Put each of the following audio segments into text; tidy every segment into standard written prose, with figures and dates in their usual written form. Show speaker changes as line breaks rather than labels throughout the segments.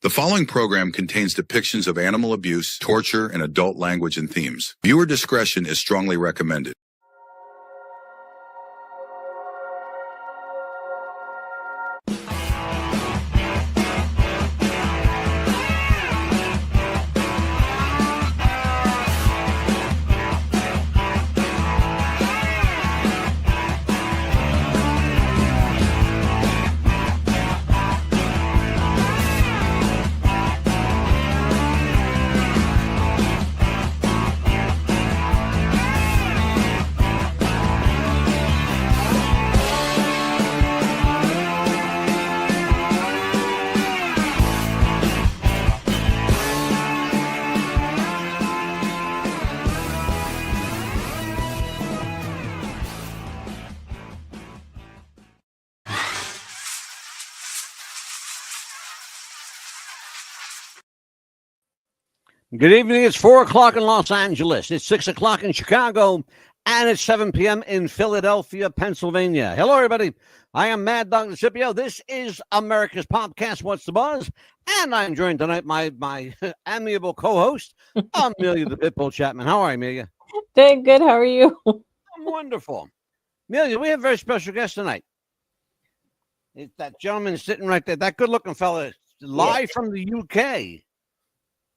The following program contains depictions of animal abuse, torture, and adult language and themes. Viewer discretion is strongly recommended.
Good evening. It's 4 o'clock in Los Angeles. It's 6 o'clock in Chicago, and it's 7 p.m. in Philadelphia, Pennsylvania. Hello, everybody. I am Mad Dog Scipio. This is America's Podcast, What's the Buzz? And I'm joined tonight by my amiable co-host, Amelia the Pitbull Chapman. How are you, Amelia?
Doing good. How are you?
I'm wonderful. Amelia, we have a very special guest tonight. It's that gentleman sitting right there, that good-looking fella, live from the UK.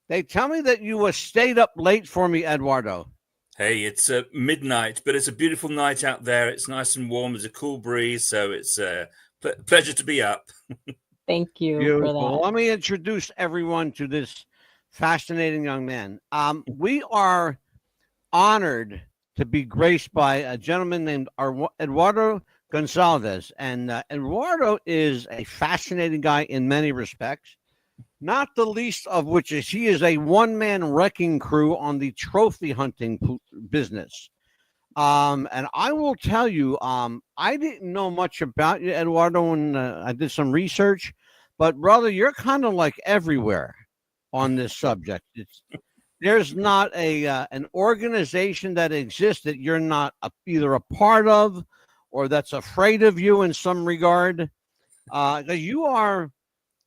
They tell me that you stayed up late for me, Eduardo.
Hey, it's midnight, but it's a beautiful night out there. It's nice and warm. There's a cool breeze, so it's a pleasure to be up.
Thank you
Beautiful.
for that.
Let me introduce everyone to this fascinating young man. We are honored to be graced by a gentleman named Eduardo Goncalves. And Eduardo is a fascinating guy in many respects. Not the least of which is he is a one-man wrecking crew on the trophy hunting business. And I will tell you, I didn't know much about you, Eduardo, when I did some research. But, brother, you're kind of like everywhere on this subject. There's not an organization that exists that you're not either a part of or that's afraid of you in some regard.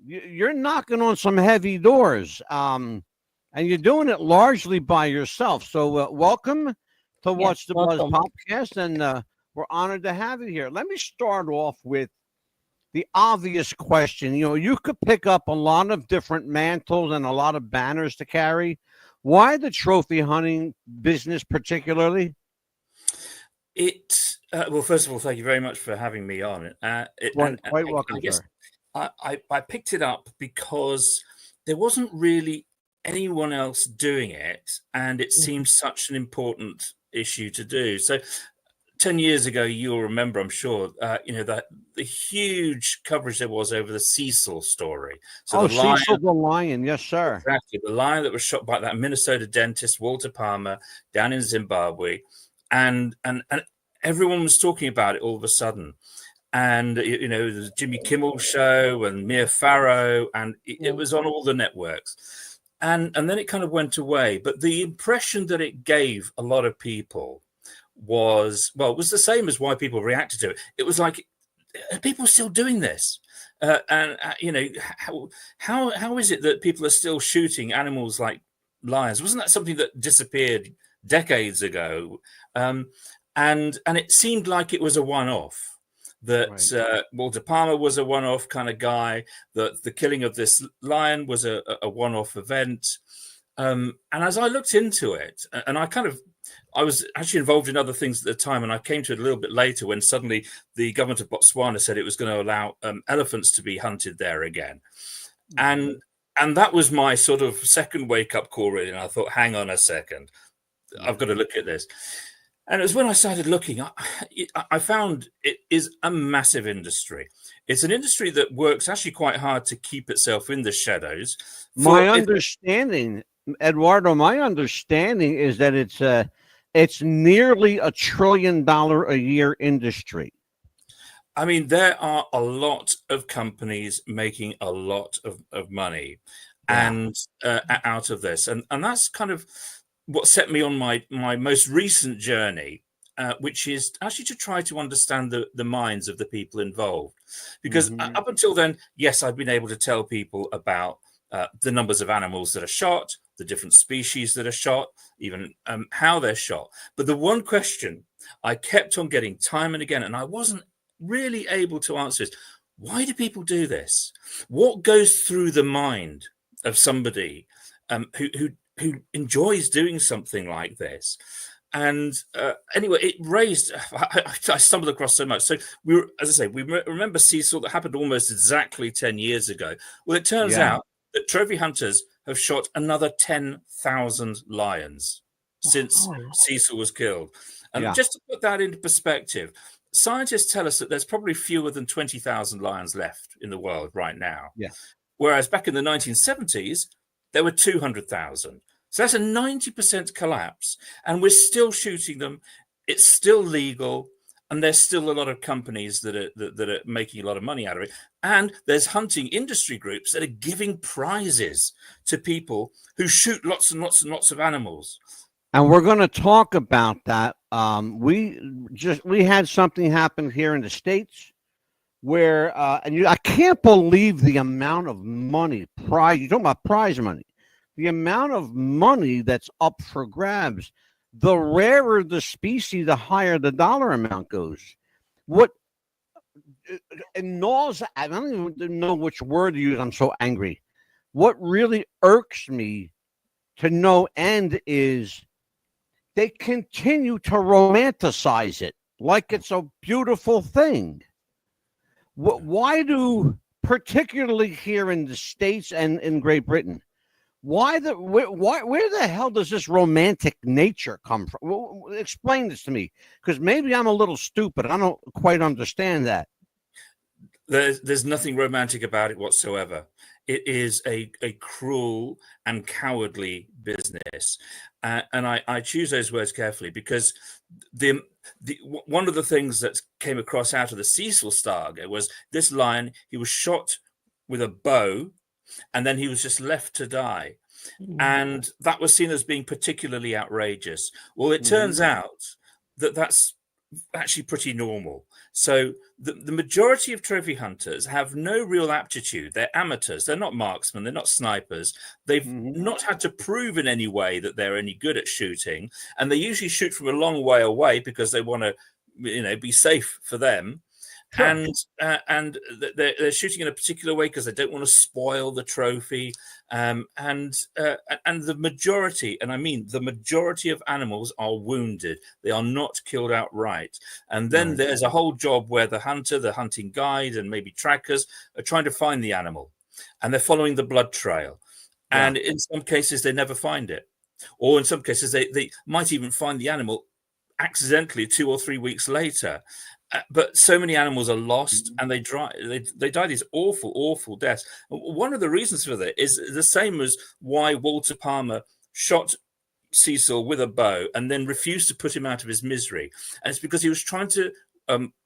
You're knocking on some heavy doors, and you're doing it largely by yourself. So welcome to What's the Buzz podcast, and we're honored to have you here. Let me start off with the obvious question. You know, you could pick up a lot of different mantles and a lot of banners to carry. Why the trophy hunting business particularly?
Well, first of all, thank you very much for having me on.
Quite welcome, sir.
I picked it up because there wasn't really anyone else doing it, and it seemed such an important issue to do. So 10 years ago, you'll remember, I'm sure, that the huge coverage there was over the Cecil story. So
Cecil the lion, yes, sir.
Exactly, the lion that was shot by that Minnesota dentist, Walter Palmer, down in Zimbabwe. And everyone was talking about it all of a sudden. And, the Jimmy Kimmel show and Mia Farrow, and it was on all the networks. And then it kind of went away. But the impression that it gave a lot of people was the same as why people reacted to it. It was like, are people still doing this? How is it that people are still shooting animals like lions? Wasn't that something that disappeared decades ago? And it seemed like it was a one-off. That Walter Palmer was a one-off kind of guy, that the killing of this lion was a one-off event. And as I looked into it, and I was actually involved in other things at the time, and I came to it a little bit later when suddenly the government of Botswana said it was going to allow elephants to be hunted there again. And that was my sort of second wake-up call, really. And I thought, hang on a second, I've got to look at this. And it was when I started looking, I found it is a massive industry. It's an industry that works actually quite hard to keep itself in the shadows.
My understanding, Eduardo, is that it's nearly $1 trillion a year industry.
I mean, there are a lot of companies making a lot of money and out of this. And that's kind of what set me on my most recent journey, which is actually to try to understand the minds of the people involved. Because up until then, yes, I've been able to tell people about the numbers of animals that are shot, the different species that are shot, even how they're shot. But the one question I kept on getting time and again, and I wasn't really able to answer, is why do people do this? What goes through the mind of somebody who enjoys doing something like this? And anyway, it raised. I stumbled across so much. So we were, as I say, we remember Cecil, that happened almost exactly 10 years ago. Well, it turns out that trophy hunters have shot another 10,000 lions since Cecil was killed. And just to put that into perspective, scientists tell us that there's probably fewer than 20,000 lions left in the world right now.
Yeah.
Whereas back in the 1970s, there were 200,000. So that's a 90% collapse, and we're still shooting them. It's still legal, and there's still a lot of companies that are making a lot of money out of it. And there's hunting industry groups that are giving prizes to people who shoot lots and lots and lots of animals.
And we're going to talk about that. We had something happen here in the States where, I can't believe the amount of money, prize. You're talking about prize money. The amount of money that's up for grabs. The rarer the species, the higher the dollar amount goes. What annoys, I don't even know which word to use. I'm so angry. What really irks me to no end is they continue to romanticize it like it's a beautiful thing. Why do, particularly here in the States and in Great Britain, where the hell does this romantic nature come from? Well, explain this to me, because maybe I'm a little stupid. I don't quite understand that.
There's nothing romantic about it whatsoever. It is a cruel and cowardly business, and I choose those words carefully because one of the things that came across out of the Cecil saga was this lion. He was shot with a bow, and then he was just left to die. And that was seen as being particularly outrageous. Well, it turns out that that's actually pretty normal. So the majority of trophy hunters have no real aptitude. They're amateurs. They're not marksmen. They're not snipers. They've not had to prove in any way that they're any good at shooting. And they usually shoot from a long way away because they want to, be safe for them. Sure. And they're shooting in a particular way because they don't want to spoil the trophy. And the majority, and I mean the majority of animals are wounded. They are not killed outright. And then there's a whole job where the hunter, the hunting guide, and maybe trackers are trying to find the animal, and they're following the blood trail. And in some cases, they never find it. Or in some cases, they might even find the animal accidentally 2 or 3 weeks later. But so many animals are lost, and they die these awful deaths. One of the reasons for that is the same as why Walter Palmer shot Cecil with a bow and then refused to put him out of his misery. And it's because he was trying to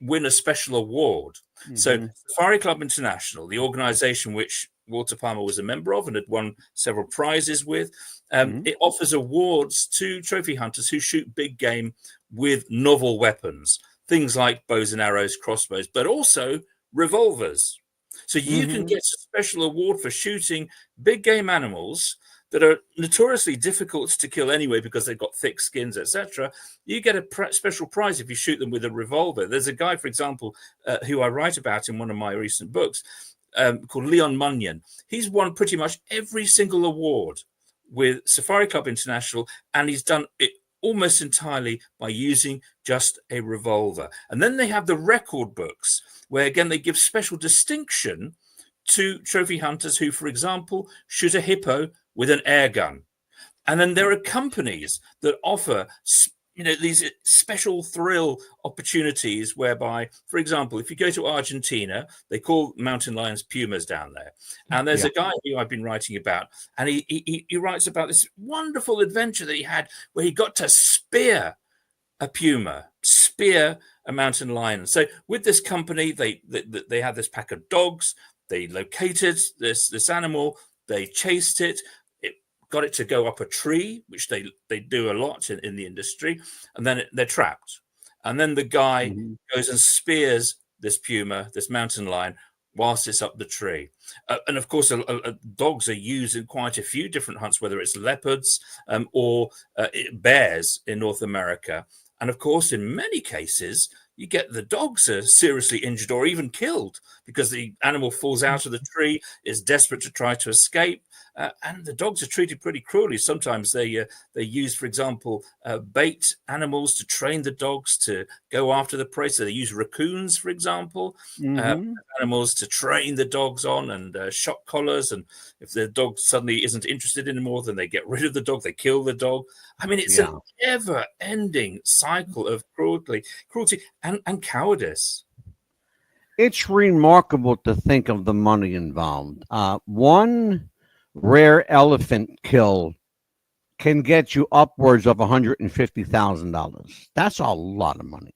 win a special award. So Safari Club International, the organization which Walter Palmer was a member of and had won several prizes with, it offers awards to trophy hunters who shoot big game with novel weapons. Things like bows and arrows, crossbows, but also revolvers. So you can get a special award for shooting big game animals that are notoriously difficult to kill anyway because they've got thick skins, etc. You get a special prize if you shoot them with a revolver. There's a guy, for example, who I write about in one of my recent books called Leon Munyon. He's won pretty much every single award with Safari Club International, and he's done it almost entirely by using just a revolver. And then they have the record books where, again, they give special distinction to trophy hunters who, for example, shoot a hippo with an air gun. And then there are companies that offer these special thrill opportunities whereby, for example, if you go to Argentina, they call mountain lions pumas down there. And there's a guy who I've been writing about, and he writes about this wonderful adventure that he had where he got to spear a puma, spear a mountain lion. So with this company, they had this pack of dogs. They located this animal. They chased it. Got it to go up a tree, which they do a lot in the industry, and then they're trapped. And then the guy goes and spears this puma, this mountain lion, whilst it's up the tree. And of course, dogs are used in quite a few different hunts, whether it's leopards or bears in North America. And of course, in many cases, you get the dogs are seriously injured or even killed because the animal falls out of the tree, is desperate to try to escape. And the dogs are treated pretty cruelly. Sometimes they use, for example, bait animals to train the dogs to go after the prey. So they use raccoons, for example, animals to train the dogs on, and shock collars. And if the dog suddenly isn't interested anymore, then they get rid of the dog. They kill the dog. I mean, it's an ever-ending cycle of cruelty and cowardice.
It's remarkable to think of the money involved. One rare elephant kill can get you upwards of $150,000. That's a lot of money.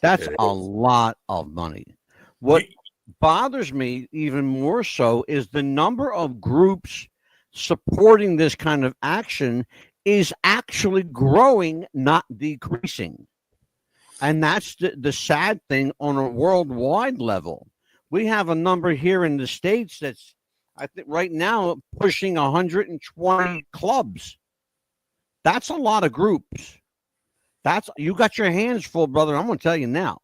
That's a lot of money. What bothers me even more so is the number of groups supporting this kind of action is actually growing, not decreasing. And that's the sad thing on a worldwide level. We have a number here in the States that's, I think right now, pushing 120 clubs. That's a lot of groups. You got your hands full, brother. I'm going to tell you now.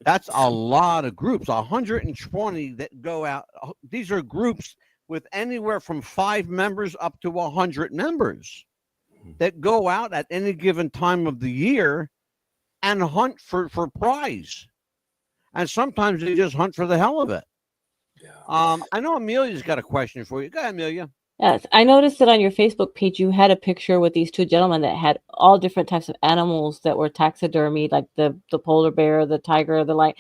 That's a lot of groups. 120 that go out. These are groups with anywhere from 5 members up to 100 members that go out at any given time of the year and hunt for prize. And sometimes they just hunt for the hell of it. I know Amelia's got a question for you. Go ahead, Amelia.
Yes, I noticed that on your Facebook page, you had a picture with these 2 gentlemen that had all different types of animals that were taxidermied, like the polar bear, the tiger, the lion.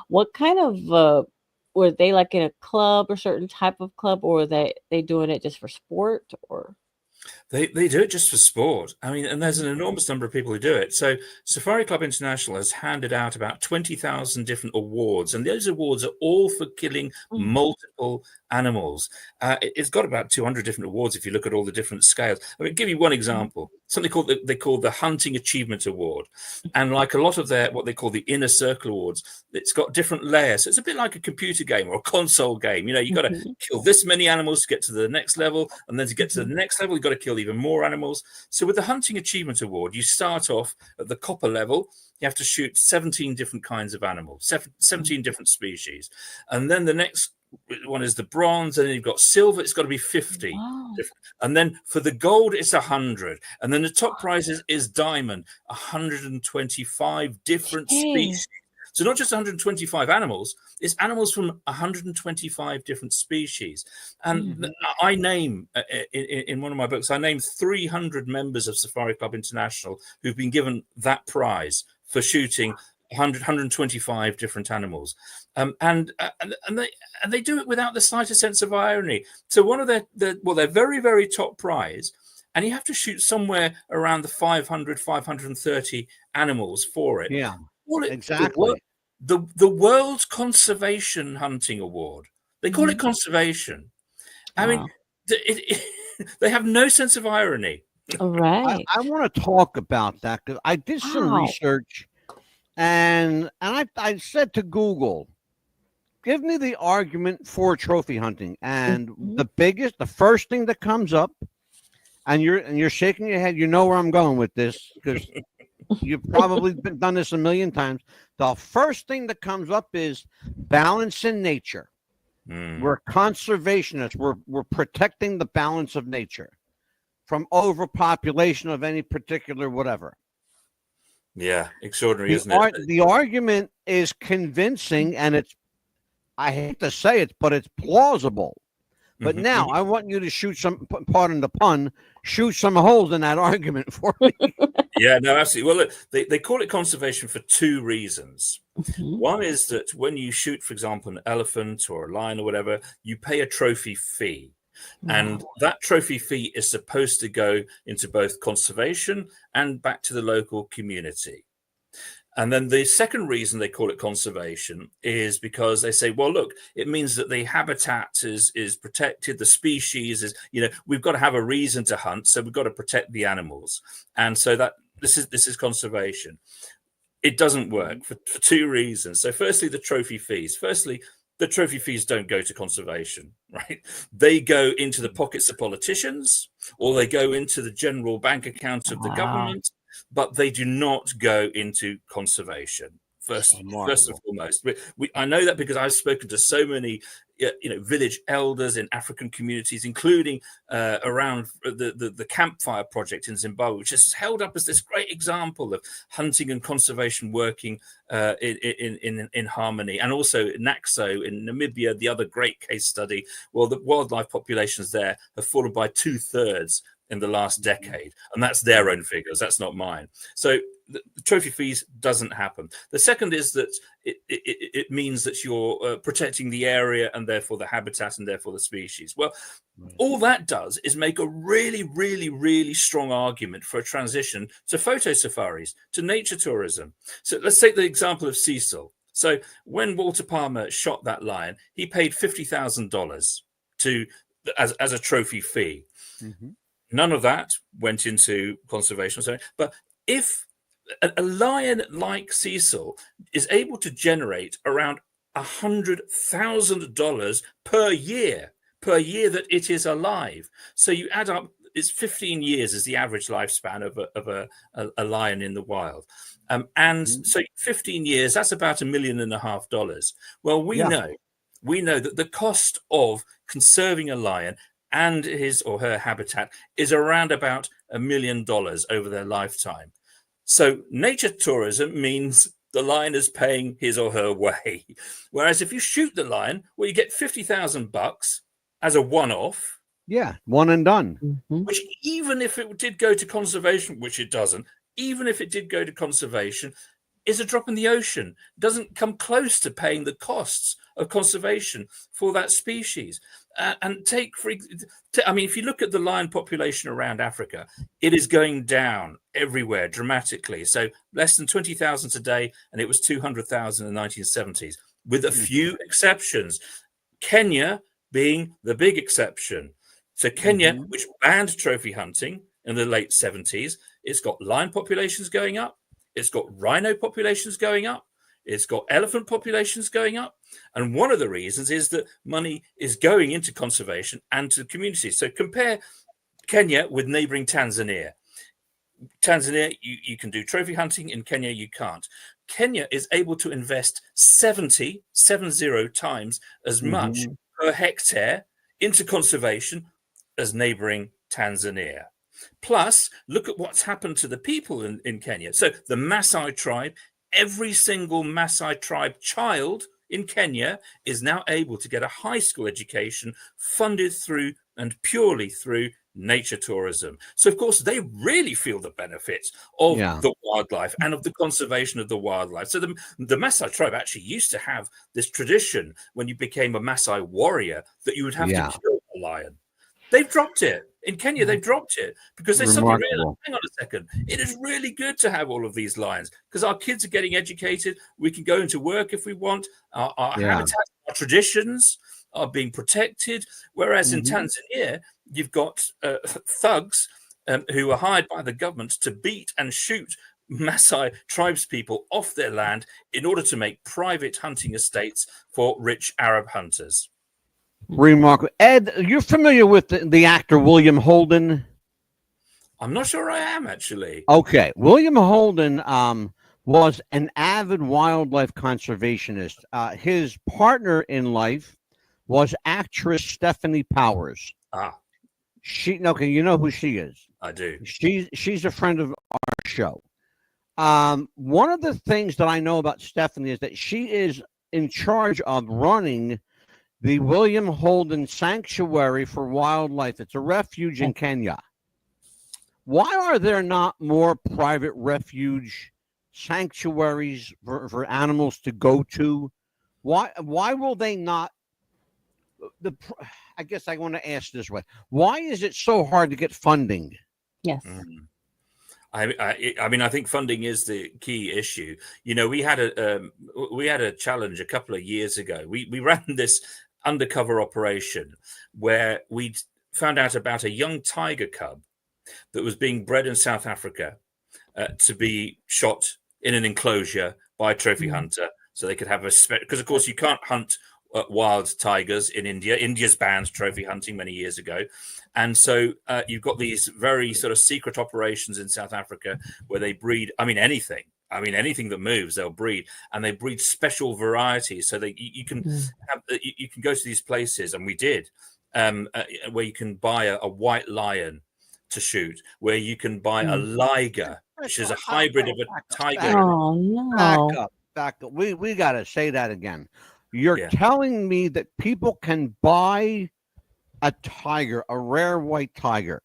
What kind of were they like in a club or certain type of club, or were they doing it just for sport, or?
They do it just for sport. I mean, and there's an enormous number of people who do it. So Safari Club International has handed out about 20,000 different awards, and those awards are all for killing multiple animals. It's got about 200 different awards if you look at all the different scales. I mean, give you one example. Something they call the Hunting Achievement Award. And like a lot of what they call the Inner Circle Awards, it's got different layers. So it's a bit like a computer game or a console game. You know, you got to kill this many animals to get to the next level. And then to get to the next level, you've got to kill even more animals. So with the Hunting Achievement Award, you start off at the copper level. You have to shoot 17 different kinds of animals, 17 different species. And then the next one is the bronze, and then you've got silver. It's got to be 50.
Wow.
And then for the gold, it's 100. And then the top prize is diamond, 125 different species. So not just 125 animals, it's animals from 125 different species. And I name, in one of my books, I name 300 members of Safari Club International who've been given that prize for shooting 125 different animals. And they do it without the slightest sense of irony. So one of their very, very top prize, and you have to shoot somewhere around the 500, 530 animals for it.
Yeah,
exactly. The World's Conservation Hunting Award. They call it conservation. I mean, they have no sense of irony.
All right.
I want to talk about that because I did some research, and I said to Google, give me the argument for trophy hunting. And the first thing that comes up, and you're shaking your head, you know where I'm going with this because you've probably done this a million times. The first thing that comes up is balance in nature. We're conservationists. We're protecting the balance of nature from overpopulation of any particular whatever.
Yeah, extraordinary, isn't it?
The argument is convincing, and I hate to say it, but it's plausible. But now I want you to shoot pardon the pun, shoot some holes in that argument for me.
Yeah, no, absolutely. Well, look, they call it conservation for 2 reasons. One is that when you shoot, for example, an elephant or a lion or whatever, you pay a trophy fee. And that trophy fee is supposed to go into both conservation and back to the local community. And then the second reason they call it conservation is because they say, well, look, it means that the habitat is protected, the species is, we've got to have a reason to hunt, so we've got to protect the animals. And so that this is conservation. It doesn't work for 2 reasons. So firstly, the trophy fees. Firstly, the trophy fees don't go to conservation, right? They go into the pockets of politicians, or they go into the general bank account of the government, but they do not go into conservation. First and foremost, I know that because I've spoken to so many, village elders in African communities, including around the Campfire Project in Zimbabwe, which is held up as this great example of hunting and conservation working in harmony, and also Naxo in Namibia, the other great case study. Well, the wildlife populations there have fallen by 2/3 in the last decade, and that's their own figures. That's not mine. So the trophy fees doesn't happen. The second is that it means that you're protecting the area and therefore the habitat and therefore the species. Well, all that does is make a really, really, really strong argument for a transition to photo safaris, to nature tourism. So let's take the example of Cecil. So when Walter Palmer shot that lion, he paid $50,000 as a trophy fee. Mm-hmm. None of that went into conservation. But if a lion like Cecil is able to generate around $100,000 per year that it is alive, so you add up, it's 15 years is the average lifespan of a lion in the wild. So 15 years, that's about $1.5 million. Well, we know that the cost of conserving a lion and his or her habitat is around about $1 million over their lifetime. So nature tourism means the lion is paying his or her way. Whereas if you shoot the lion, well, you get $50,000 as a one-off.
Yeah, one and done.
Mm-hmm.
Which even if it did go to conservation, which it doesn't, even if it did go to conservation, is a drop in the ocean. Doesn't come close to paying the costs of conservation for that species. And if you look at the lion population around Africa, it is going down everywhere dramatically. So less than 20,000 today, and it was 200,000 in the 1970s, with a few exceptions. Kenya being the big exception. So Kenya, which banned trophy hunting in the late 70s, it's got lion populations going up, it's got rhino populations going up, it's got elephant populations going up. And one of the reasons is that money is going into conservation and to the community. So compare Kenya with neighboring Tanzania. Tanzania, you can do trophy hunting. In Kenya, you can't. Kenya is able to invest 70 times as much per hectare into conservation as neighboring Tanzania. Plus, look at what's happened to the people in Kenya. So the Maasai tribe, every single Maasai tribe child in Kenya is now able to get a high school education funded through and purely through nature tourism. So, of course, they really feel the benefits of the wildlife and of the conservation of the wildlife. So the Maasai tribe actually used to have this tradition when you became a Maasai warrior that you would have to kill a lion. They've dropped it. In Kenya, they've dropped it because they suddenly realized, hang on a second, it is really good to have all of these lions because our kids are getting educated. We can go into work if we want. Our habitat, our traditions are being protected. Whereas in Tanzania, you've got thugs who are hired by the government to beat and shoot Maasai tribespeople off their land in order to make private hunting estates for rich Arab hunters.
Remarkable. Ed, you're familiar with the actor William Holden?
I'm not sure I am, actually.
Okay. William Holden was an avid wildlife conservationist. His partner in life was actress Stephanie Powers. Okay, you know who she is.
I do.
She's a friend of our show. One of the things that I know about Stephanie is that she is in charge of running the William Holden Sanctuary for Wildlife. It's a refuge in Kenya. Why are there not more private refuge sanctuaries for animals to go to? Why will they not? I guess I want to ask this way. Why is it so hard to get funding?
Yes.
I think funding is the key issue. You know, we had a challenge a couple of years ago. We ran this undercover operation where we found out about a young tiger cub that was being bred in South Africa to be shot in an enclosure by a trophy hunter, so they could have because of course you can't hunt wild tigers in India. India's banned trophy hunting many years ago. And so you've got these very sort of secret operations in South Africa where they breed, anything that moves, they'll breed, and they breed special varieties. So that you can you can go to these places, and we did, where you can buy a white lion to shoot, where you can buy a liger, which is a hybrid of a tiger.
Oh no!
Back up. We got to say that again. You're
Yeah.
telling me that people can buy a tiger, a rare white tiger,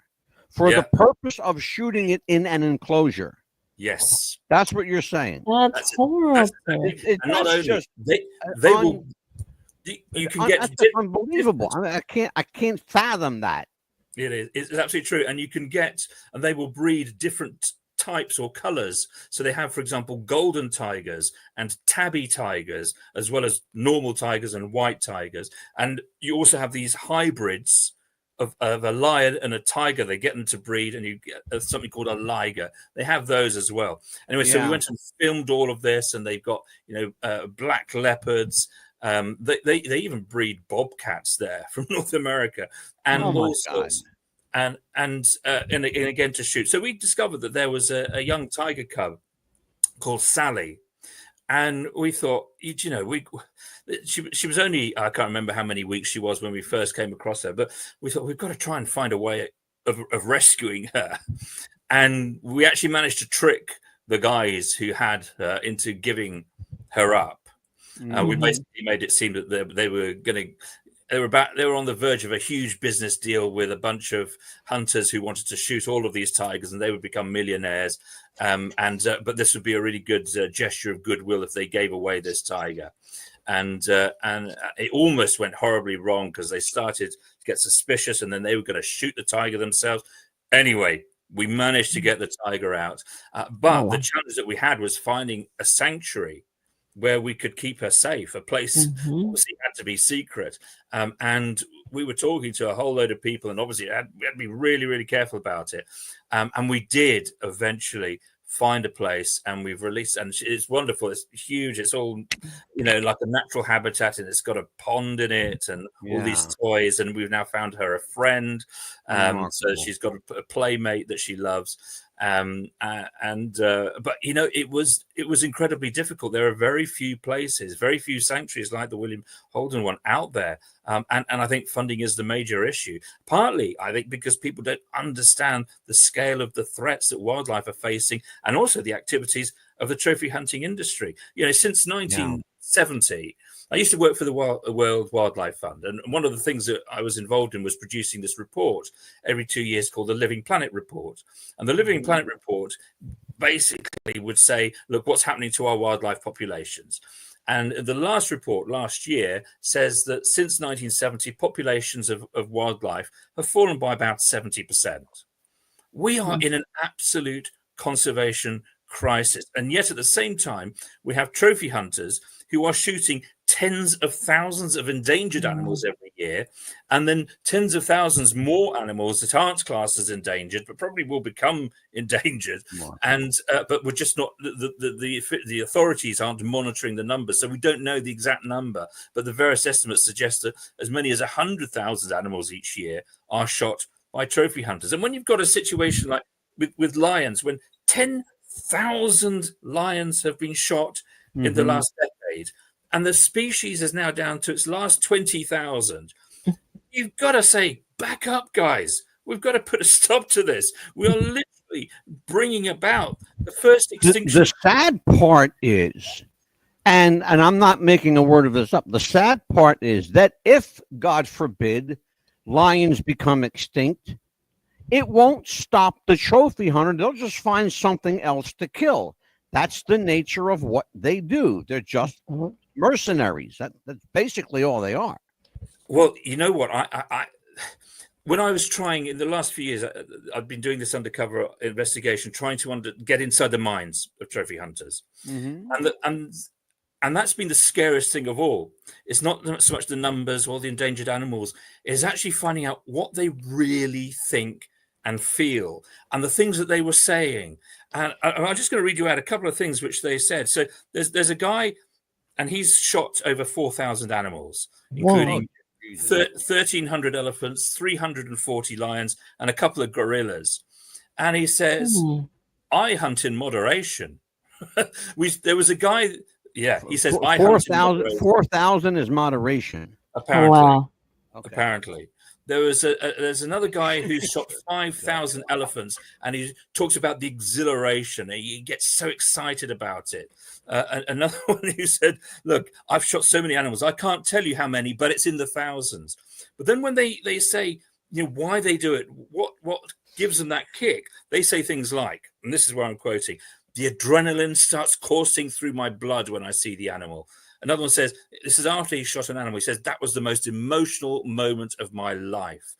for the purpose of shooting it in an enclosure.
Yes,
That's what you're saying.
That's horrible.
And not only
just
they will. You can get
that's unbelievable. I can't fathom that.
It is. It's absolutely true. And you can get, and they will breed different types or colors. So they have, for example, golden tigers and tabby tigers, as well as normal tigers and white tigers. And you also have these hybrids of a lion and a tiger. They get them to breed, and you get something called a liger. They have those as well. Anyway, so we went and filmed all of this, and they've got, black leopards. They even breed bobcats there from North America, and all sorts. And again to shoot. So we discovered that there was a young tiger cub called Sally, and we thought, she was only, I can't remember how many weeks she was when we first came across her, but we thought we've got to try and find a way of rescuing her, and we actually managed to trick the guys who had her into giving her up. We basically made it seem that they were going to. They were on the verge of a huge business deal with a bunch of hunters who wanted to shoot all of these tigers, and they would become millionaires. But this would be a really good gesture of goodwill if they gave away this tiger. And it almost went horribly wrong because they started to get suspicious, and then they were going to shoot the tiger themselves. Anyway, we managed to get the tiger out. But the challenge that we had was finding a sanctuary where we could keep her safe, a place obviously had to be secret. And we were talking to a whole load of people, and obviously we had to be really, really careful about it. And we did eventually find a place, and we've released, and it's wonderful. It's huge. It's all, like a natural habitat, and it's got a pond in it and all these toys. And we've now found her a friend. So she's got a playmate that she loves. But it was incredibly difficult. There are very few places, very few sanctuaries like the William Holden one out there. And I think funding is the major issue. Partly, I think, because people don't understand the scale of the threats that wildlife are facing, and also the activities of the trophy hunting industry. Since 1970, I used to work for the World Wildlife Fund, and one of the things that I was involved in was producing this report every 2 years called the Living Planet Report. And the Living Planet Report basically would say, look, what's happening to our wildlife populations? And the last report last year says that since 1970, populations of wildlife have fallen by about 70%. We are in an absolute conservation crisis. And yet at the same time, we have trophy hunters who are shooting tens of thousands of endangered animals every year, and then tens of thousands more animals that aren't classed as endangered, but probably will become endangered. And but we're just not, the authorities aren't monitoring the numbers, so we don't know the exact number. But the various estimates suggest that as many as 100,000 animals each year are shot by trophy hunters. And when you've got a situation like with lions, when 10,000 lions have been shot in the last decade, and the species is now down to its last 20,000. You've got to say, back up, guys. We've got to put a stop to this. We are literally bringing about the first extinction.
The sad part is, and I'm not making a word of this up, the sad part is that if, God forbid, lions become extinct, it won't stop the trophy hunter. They'll just find something else to kill. That's the nature of what they do. They're just mercenaries. That's basically all they are.
Well, you know what? I when I was trying in the last few years, I've been doing this undercover investigation, trying to get inside the minds of trophy hunters, and that's been the scariest thing of all. It's not so much the numbers or the endangered animals; it's actually finding out what they really think and feel, and the things that they were saying. And I'm just going to read you out a couple of things which they said. So there's a guy, and he's shot over 4,000 animals. including
Jesus.
1,300 elephants, 340 lions, and a couple of gorillas. And he says, I hunt in moderation. There was a guy, he says, I hunt in moderation.
4,000 is moderation.
Apparently.
Wow.
Okay.
Apparently. There's another guy who shot 5,000 elephants, and he talks about the exhilaration. He gets so excited about it. Another one who said, look, I've shot so many animals, I can't tell you how many, but it's in the thousands. But then when they say, why they do it, what gives them that kick, they say things like, and this is where I'm quoting, the adrenaline starts coursing through my blood when I see the animal. Another one says, this is after he shot an animal. He says, that was the most emotional moment of my life.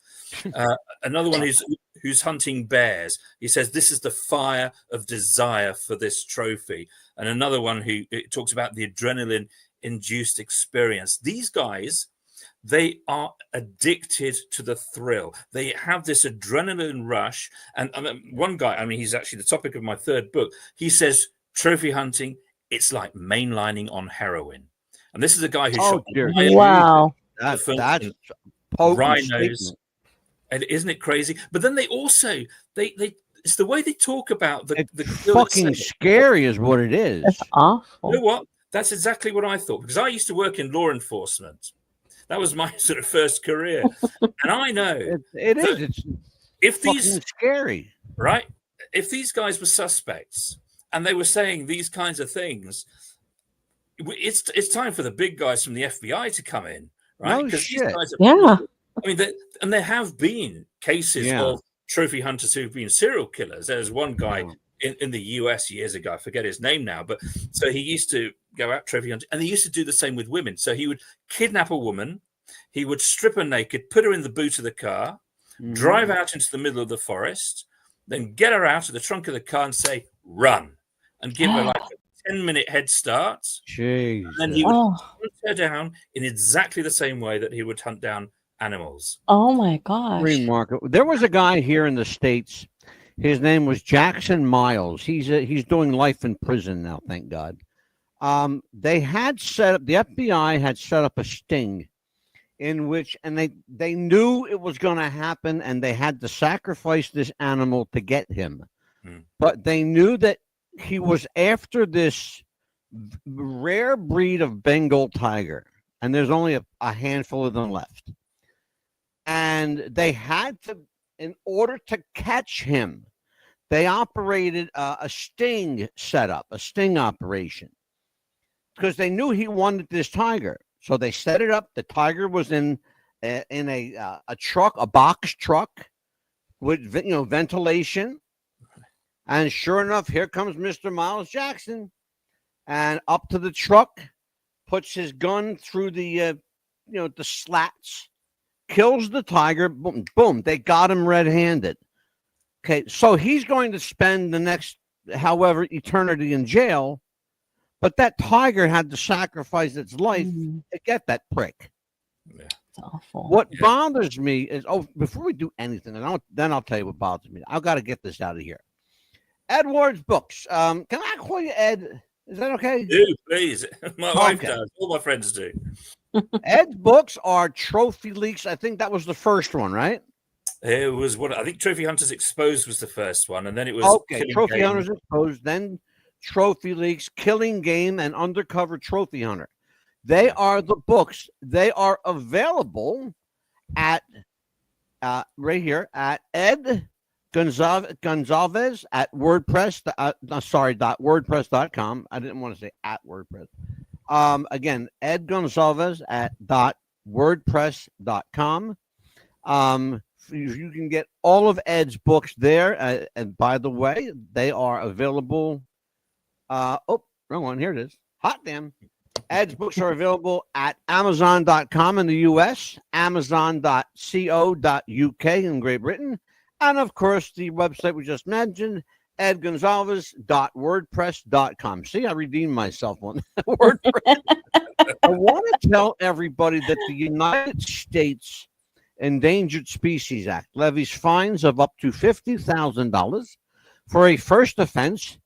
Another one who's hunting bears. He says, this is the fire of desire for this trophy. And another one who talks about the adrenaline-induced experience. These guys, they are addicted to the thrill. They have this adrenaline rush. And one guy, he's actually the topic of my third book. He says, trophy hunting, it's like mainlining on heroin. And this is a guy who shot
wow.
That's
rhinos. And isn't it crazy? But then they also it's the way they talk about the
fucking scary is what it is.
That's awful.
You know what? That's exactly what I thought, because I used to work in law enforcement. That was my sort of first career. And I know
it is. It's
if these
scary,
right? If these guys were suspects and they were saying these kinds of things, it's time for the big guys from the FBI to come in, right?
Because
these guys and there have been cases of trophy hunters who've been serial killers. There's one guy in the US years ago, I forget his name now, but so he used to go out trophy hunting, and he used to do the same with women. So he would kidnap a woman, he would strip her naked, put her in the boot of the car, drive out into the middle of the forest, then get her out of the trunk of the car and say, run, and give her like a 10-minute head start.
Jeez.
And then he would hunt her down in exactly the same way that he would hunt down animals.
Oh my gosh.
There was a guy here in the States. His name was Jackson Miles. He's doing life in prison now, thank God. They had set up, the FBI had set up a sting in which, and they knew it was going to happen, and they had to sacrifice this animal to get him. But they knew that he was after this rare breed of Bengal tiger, and there's only a handful of them left. And they had to, in order to catch him, they operated a sting setup, a sting operation, because they knew he wanted this tiger. So they set it up. The tiger was in a truck, a box truck with ventilation. And sure enough, here comes Mr. Miles Jackson, and up to the truck, puts his gun through the the slats, kills the tiger. Boom, boom. They got him red-handed. Okay, so he's going to spend the next, however, eternity in jail. But that tiger had to sacrifice its life to get that prick.
Yeah.
It's awful.
What bothers me is, before we do anything, and then I'll tell you what bothers me. I've got to get this out of here. Edward's books. Can I call you Ed? Is that okay?
Do, please. My wife does. All my friends do.
Ed's books are Trophy Leaks. I think that was the first one, right?
It was I think Trophy Hunters Exposed was the first one, and then it was
Trophy Hunters Exposed, then Trophy Leaks, Killing Game, and Undercover Trophy Hunter. They are the books. They are available at right here at Ed Goncalves at WordPress.com. I didn't want to say at WordPress. Again, Ed Goncalves at .wordpress.com. You can get all of Ed's books there. And by the way, they are available. Wrong one. Here it is. Hot damn. Ed's books are available at Amazon.com in the US, Amazon.co.uk in Great Britain, and of course the website we just mentioned, edgoncalves.wordpress.com. See, I redeemed myself on WordPress. I want to tell everybody that the United States Endangered Species Act levies fines of up to $50,000 for a first offense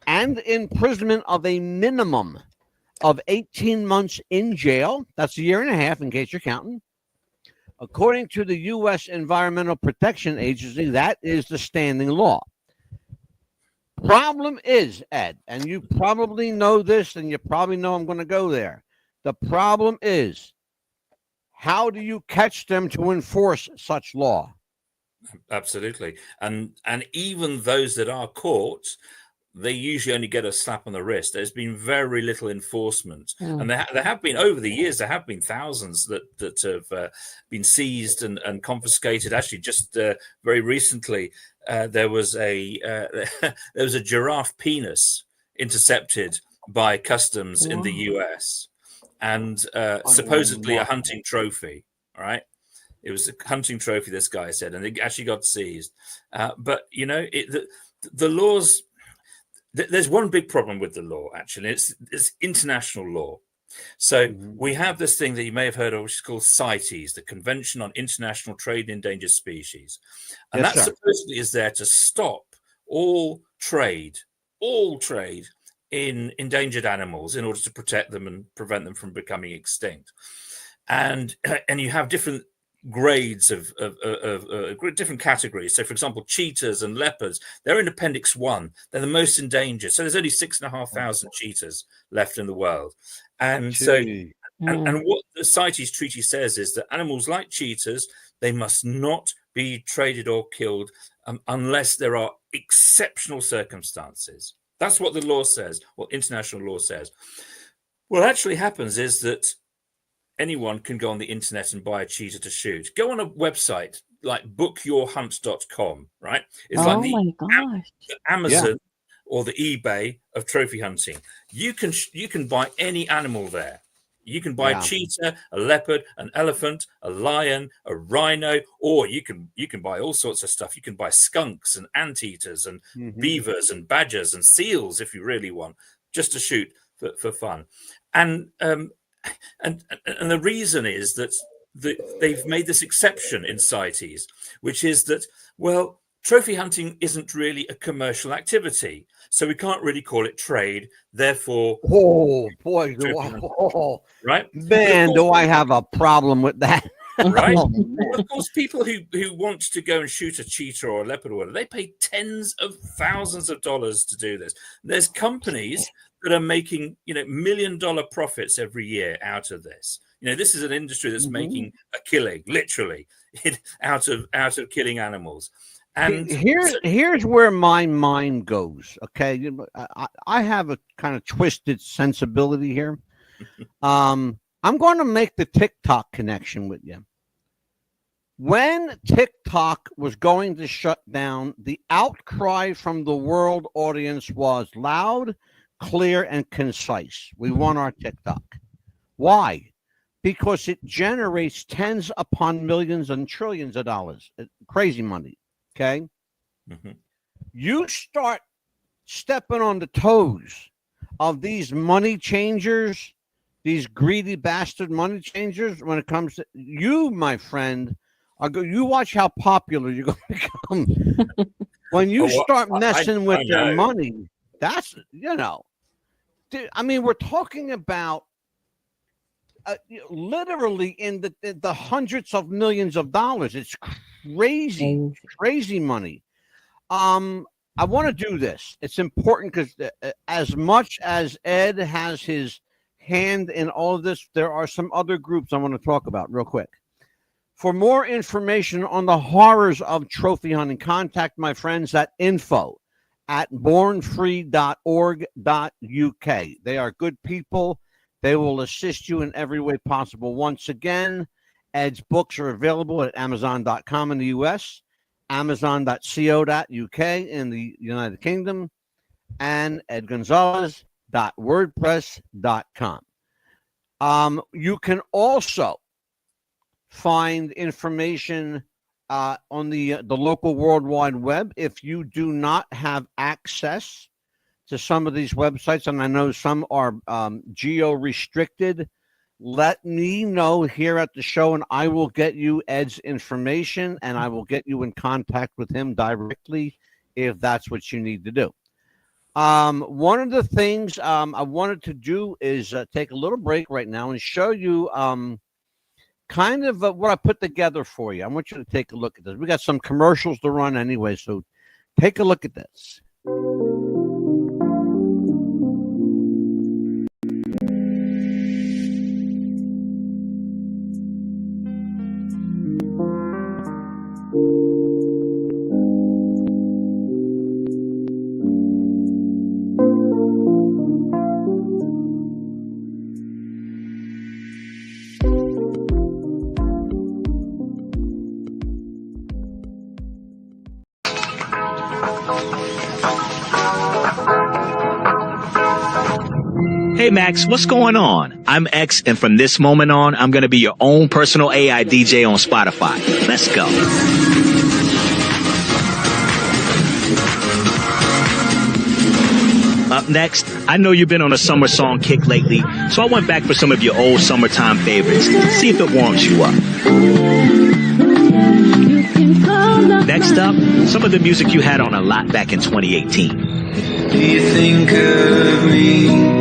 and imprisonment of a minimum of 18 months in jail. That's a year and a half, in case you're counting. According to the U.S. Environmental Protection Agency, that is the standing law. Problem is, Ed, and you probably know this, and you probably know I'm going to go there. The problem is, how do you catch them to enforce such law?
Absolutely. And even those that are caught, they usually only get a slap on the wrist. There's been very little enforcement. And there have been, over the years, there have been thousands that have been seized and confiscated. Actually, just very recently, there was a giraffe penis intercepted by customs in the US, and supposedly a hunting trophy. All right. It was a hunting trophy, this guy said, and it actually got seized. But, you know, the laws, there's one big problem with the law, actually. It's international law. So we have this thing that you may have heard of, which is called CITES, the Convention on International Trade in Endangered Species. And that supposedly is there to stop all trade in endangered animals in order to protect them and prevent them from becoming extinct. And you have different grades of different categories. So, for example, cheetahs and leopards, they're in Appendix 1. They're the most endangered. So there's only 6,500 cheetahs left in the world. And so, and what the CITES Treaty says is that animals like cheetahs, they must not be traded or killed unless there are exceptional circumstances. That's what the law says, what international law says. What actually happens is that anyone can go on the internet and buy a cheetah to shoot. Go on a website like bookyourhunt.com, right? It's like the Amazon or the eBay of trophy hunting. You can buy any animal there. You can buy a cheetah, a leopard, an elephant, a lion, a rhino, or you can buy all sorts of stuff. You can buy skunks and anteaters and beavers and badgers and seals if you really want, just to shoot for fun. And the reason is that they've made this exception in CITES, which is that, well, trophy hunting isn't really a commercial activity, so we can't really call it trade. Therefore, right?
Man, do I have a problem with that?
Right? Of course, people who want to go and shoot a cheetah or a leopard or whatever, they pay tens of thousands of dollars to do this. There's companies that are making, $1 million profits every year out of this. This is an industry that's making a killing, literally, out of killing animals. And
here's where my mind goes. Okay, I have a kind of twisted sensibility here. I'm going to make the TikTok connection with you. When TikTok was going to shut down, the outcry from the world audience was loud, clear, and concise. We want our TikTok. Why? Because it generates tens upon millions and trillions of dollars. Crazy money. Okay? You start stepping on the toes of these money changers, these greedy bastard money changers, when it comes to you, my friend. You watch how popular you're going to become. When you start messing with their money, that's, I mean, we're talking about literally in the hundreds of millions of dollars. It's crazy money. I want to do this. It's important because as much as Ed has his hand in all of this, there are some other groups I want to talk about real quick. For more information on the horrors of trophy hunting, contact my friends at info@bornfree.org.uk. They are good people. They will assist you in every way possible. Once again, Ed's books are available at Amazon.com in the U.S., Amazon.co.uk in the United Kingdom, and edgonzalez.wordpress.com. You can also find information on the local World Wide Web. If you do not have access to some of these websites, and I know some are geo-restricted, let me know here at the show, and I will get you Ed's information, and I will get you in contact with him directly if that's what you need to do. One of the things I wanted to do is take a little break right now and show you kind of what I put together for you. I want you to take a look at this. We got some commercials to run anyway, so take a look at this.
Hey Max, what's going on? I'm X, and from this moment on, I'm going to be your own personal AI DJ on Spotify. Let's go. Up next, I know you've been on a summer song kick lately, so I went back for some of your old summertime favorites. See if it warms you up. Next up, some of the music you had on a lot back in 2018.
Do you think of me?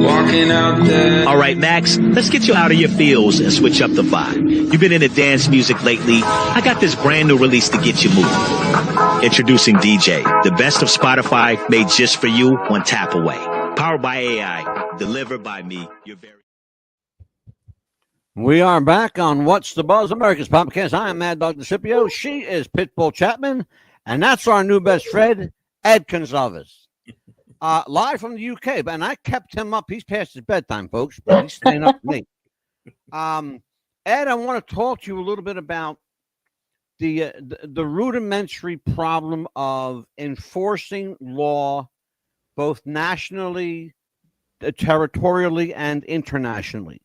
Walking out there.
All right, Max, let's get you out of your feels and switch up the vibe. You've been into dance music lately. I got this brand new release to get you moving. Introducing DJ, the best of Spotify made just for you, one tap away. Powered by AI, delivered by me. You're very...
We are back on What's the Buzz, America's Podcast. I am Mad Dog DeCipio. She is Pitbull Chapman, and that's our new best friend, Ed Goncalves. Live from the UK, and I kept him up. He's past his bedtime, folks, but he's staying up late. Ed, I want to talk to you a little bit about the rudimentary problem of enforcing law, both nationally, territorially, and internationally.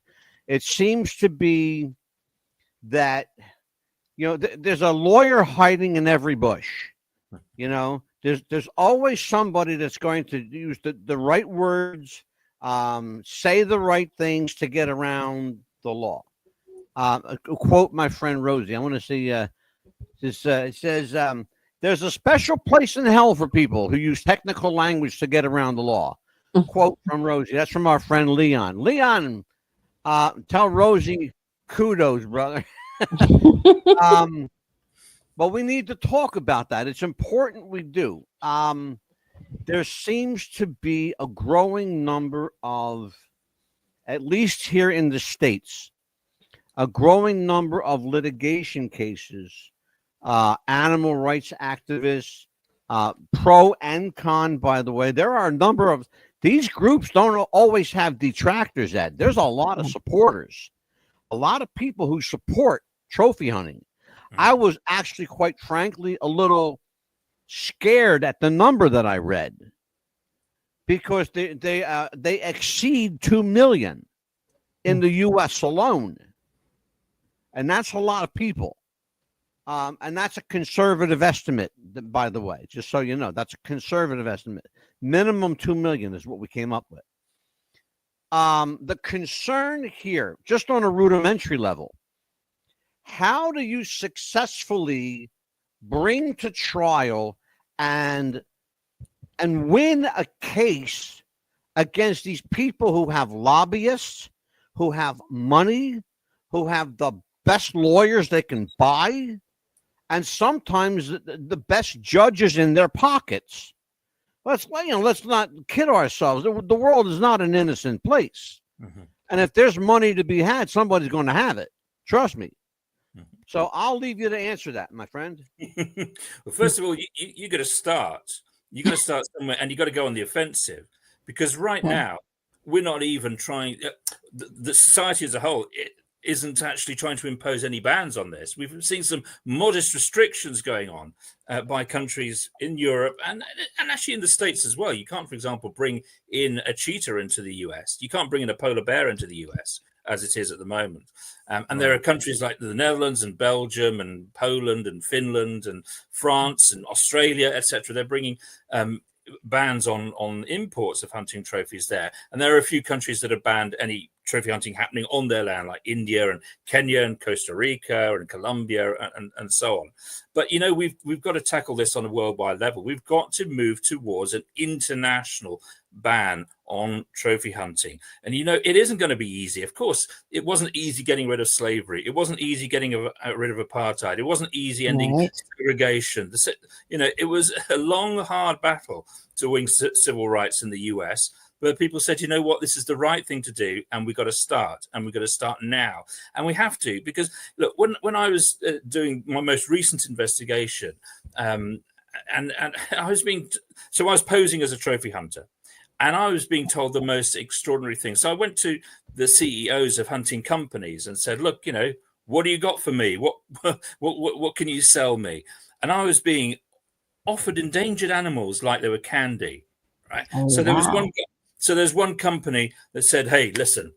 It seems to be that, there's a lawyer hiding in every bush. There's always somebody that's going to use the right words, say the right things to get around the law. Quote my friend Rosie. I want to see this. It says, there's a special place in hell for people who use technical language to get around the law. Quote from Rosie. That's from our friend Leon. Leon, tell Rosie kudos, brother. But we need to talk about that. It's important we do. There seems to be a growing number of, at least here in the States, a growing number of litigation cases, animal rights activists, pro and con, by the way. There are a number of, these groups don't always have detractors, Ed. There's a lot of supporters, a lot of people who support trophy hunting. I was actually, quite frankly, a little scared at the number that I read, because they exceed 2 million in the U.S. alone, and that's a lot of people. And that's a conservative estimate, by the way, just so you know. That's a conservative estimate. Minimum 2 million is what we came up with. The concern here, just on a rudimentary level, how do you successfully bring to trial and win a case against these people who have lobbyists, who have money, who have the best lawyers they can buy, and sometimes the best judges in their pockets? Let's not kid ourselves. The world is not an innocent place. Mm-hmm. And if there's money to be had, somebody's going to have it. Trust me. So I'll leave you to answer that, my friend.
Well, first of all, you got to start. You got to start somewhere, and you got to go on the offensive, because right now we're not even trying. The society as a whole isn't actually trying to impose any bans on this. We've seen some modest restrictions going on by countries in Europe and actually in the States as well. You can't, for example, bring in a cheetah into the US. You can't bring in a polar bear into the US, as it is at the moment. And there are countries like the Netherlands and Belgium and Poland and Finland and France and Australia, etc. They're bringing bans on imports of hunting trophies there. And there are a few countries that have banned any trophy hunting happening on their land, like India and Kenya and Costa Rica and Colombia and so on. But, you know, we've got to tackle this on a worldwide level. We've got to move towards an international ban on trophy hunting. And, you know, it isn't going to be easy. Of course, it wasn't easy getting rid of slavery. It wasn't easy getting rid of apartheid. It wasn't easy ending segregation. You know, it was a long, hard battle to win civil rights in the US. But people said, you know what, this is the right thing to do, and we've got to start, and we've got to start now. And we have to, because, look, when I was doing my most recent investigation, and I was I was posing as a trophy hunter, and I was being told the most extraordinary things. So I went to the CEOs of hunting companies and said, look, you know, what do you got for me? What can you sell me? And I was being offered endangered animals like they were candy, right?
Oh,
so there was
wow.
there's one company that said, hey, listen,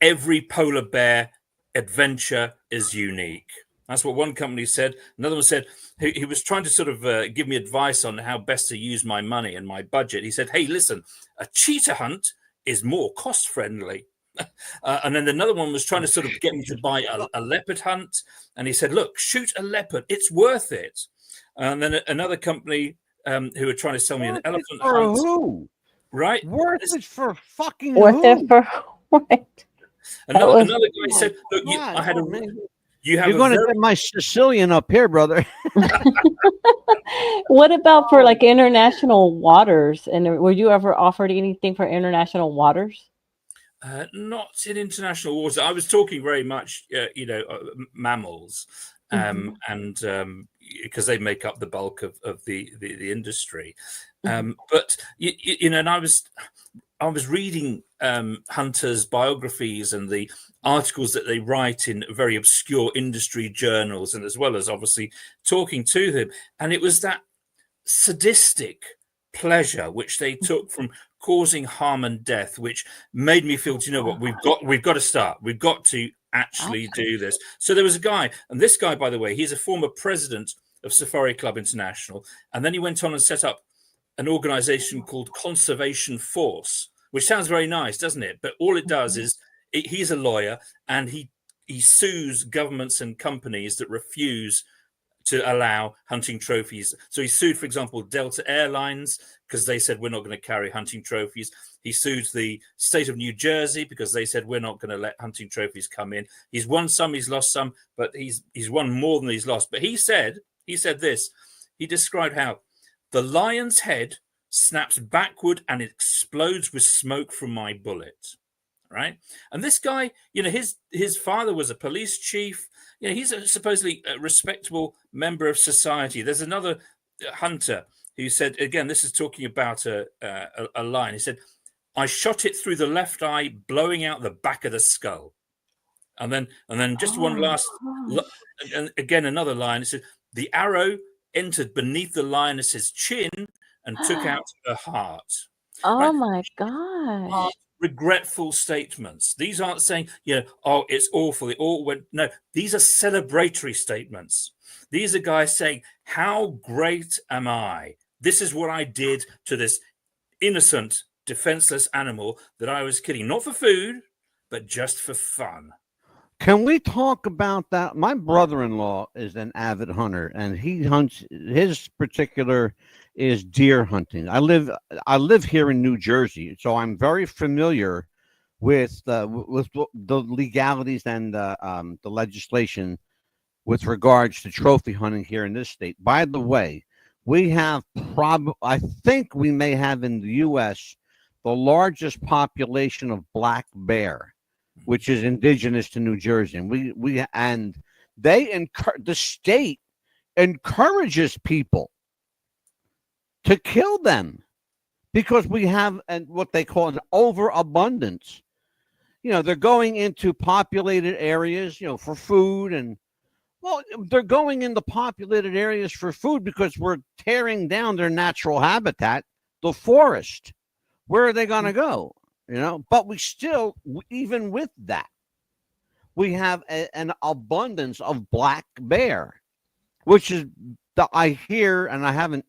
every polar bear adventure is unique. That's what one company said. Another one said, he was trying to sort of give me advice on how best to use my money and my budget. He said, hey, listen, a cheetah hunt is more cost friendly. And then another one was trying to sort of get me to buy a leopard hunt. And he said, look, shoot a leopard. It's worth it. And then another company who were trying to sell me an elephant hunt.
Who?
Right?
Worth it for fucking
Worth
who?
it for what?
Another guy said, look,
You're going to get my Sicilian up here, brother.
What about for like international waters? And were you ever offered anything for international waters?
Not in international waters. I was talking very much, mammals, and because they make up the bulk of the industry. But and I was reading hunters' biographies and the articles that they write in very obscure industry journals, and as well as obviously talking to them, and it was that sadistic pleasure which they took from causing harm and death, which made me feel, you know what, we've got to start. We've got to actually do this. So there was a guy, and this guy, by the way, he's a former president of Safari Club International, and then he went on and set up an organization called Conservation Force, which sounds very nice, doesn't it? But all it does is he's a lawyer, and he sues governments and companies that refuse to allow hunting trophies. So he sued, for example, Delta Airlines because they said we're not going to carry hunting trophies. He sued the state of New Jersey because they said we're not going to let hunting trophies come in. He's won some, he's lost some, but he's won more than he's lost. But he said this. He described how the lion's head snaps backward and it explodes with smoke from my bullet. Right. And this guy, his father was a police chief. He's supposedly a respectable member of society. There's another hunter who said, again, this is talking about a lion. He said, I shot it through the left eye, blowing out the back of the skull. And then just one last, and again, another lion. It said, the arrow entered beneath the lioness's chin and took out her heart.
Oh,
right?
my gosh.
Regretful statements. These aren't saying, oh, it's awful. It all went. No, these are celebratory statements. These are guys saying, how great am I? This is what I did to this innocent, defenseless animal that I was killing, not for food, but just for fun.
Can we talk about that? My brother-in-law is an avid hunter, and he hunts. His particular is deer hunting. I live here in New Jersey, so I'm very familiar with the legalities and the legislation with regards to trophy hunting here in this state. By the way, we have I think we may have in the U.S. the largest population of black bear, which is indigenous to New Jersey, and the state encourages people to kill them because we have what they call an overabundance. They're going into populated areas, for food, and they're going into populated areas for food because we're tearing down their natural habitat, the forest. Where are they going to go? But we still, even with that, we have an abundance of black bear, which is I hear, and I haven't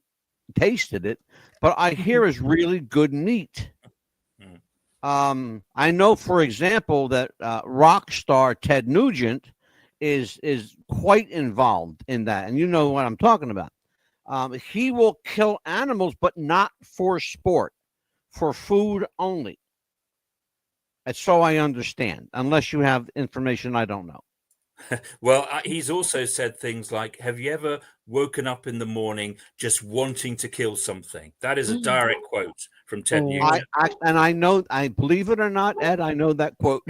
tasted it, but I hear is really good meat. I know, for example, that rock star Ted Nugent is quite involved in that, and you know what I'm talking about. He will kill animals, but not for sport, for food only. And so I understand, unless you have information I don't know.
Well, he's also said things like, have you ever woken up in the morning just wanting to kill something? That is a direct quote from Ted
Oh.
Nugent.
I know, I believe it or not, Ed, I know that quote.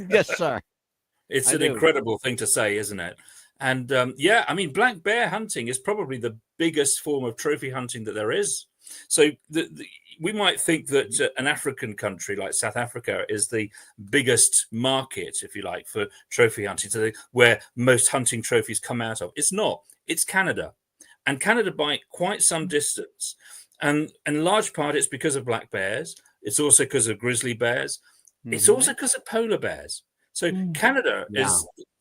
Yes, sir.
It's
I
an
do.
incredible thing to say, isn't it? And yeah, I mean, black bear hunting is probably the biggest form of trophy hunting that there is. So we might think that an African country like South Africa is the biggest market, if you like, for trophy hunting, so where most hunting trophies come out of. It's not. It's Canada. And Canada by quite some distance. And in large part, it's because of black bears. It's also because of grizzly bears. It's also because of polar bears. So Canada